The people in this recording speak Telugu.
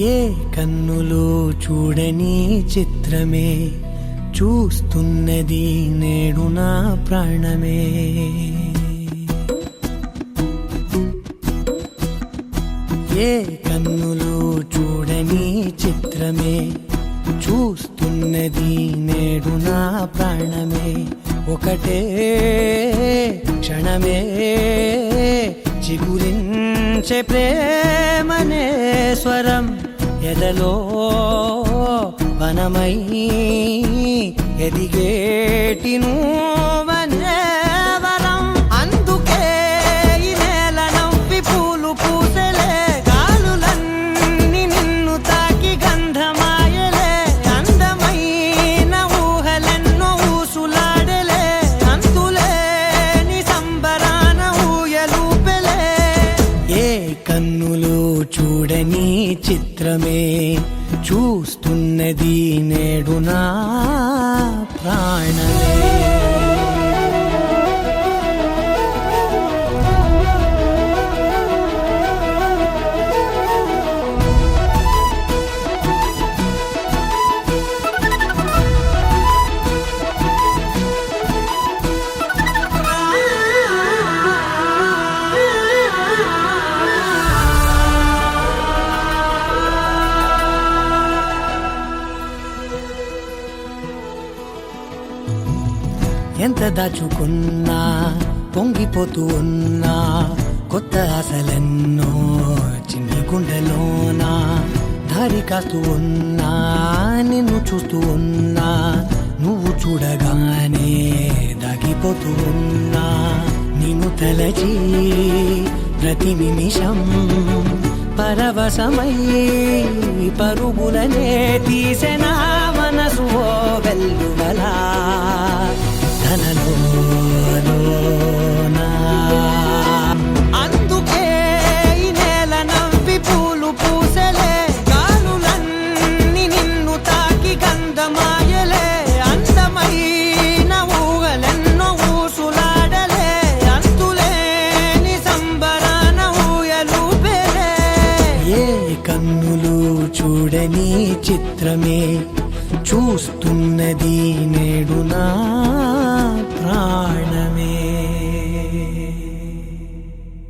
ఏ కన్నులు చూడని చిత్రమే చూస్తున్నది నేడు నా ప్రాణమే. ఏ కన్నులు చూడని చిత్రమే చూస్తున్నది నేడు నా ప్రాణమే. ఒకటే క్షణమే చిగురించే ప్రేమనే స్వరం ఎదలో వనమై ఎదిగేటి నువ్వనే వరం. అందుకే ఈ నేల నవ్వి పూలు పూసెలే, గాలులన్నీ నిన్ను తాకి గంధమాయలే. అందమైన ఊహలెన్నో ఊసులాడలే, అంతులేని సంబరాన ఊయలూపెలే. ఏ కన్నులు చూడని చిత్రమే చూస్తున్నది నేడు నా ప్రాణమే. ఎంత దాచుకున్నా పొంగిపోతూ ఉన్నా, కొత్త ఆశలెన్నో చిన్ని గుండెలోనా. దారి కాస్తూ ఉన్నా, నిన్ను చూస్తూ ఉన్నా, నువ్వు చూడగానే దాగిపోతూ ఉన్నా. నిన్ను తలచి ప్రతి నిమిషం పరవశమై పరుగులనే తీసెనా మనసు ఓ వెల్లువలా. అందుకే ఈ నేల నవ్వి పూలు పూసెలే, గాలులన్నీ నిన్ను తాకి గంధమాయలే. అందమైన ఊహలెన్నో ఊసులాడలే, అంతులేని సంబరాన ఊయలూపెలే. ఏ కన్నులు చూడని చిత్రమే చూస్తున్నది నేడు నా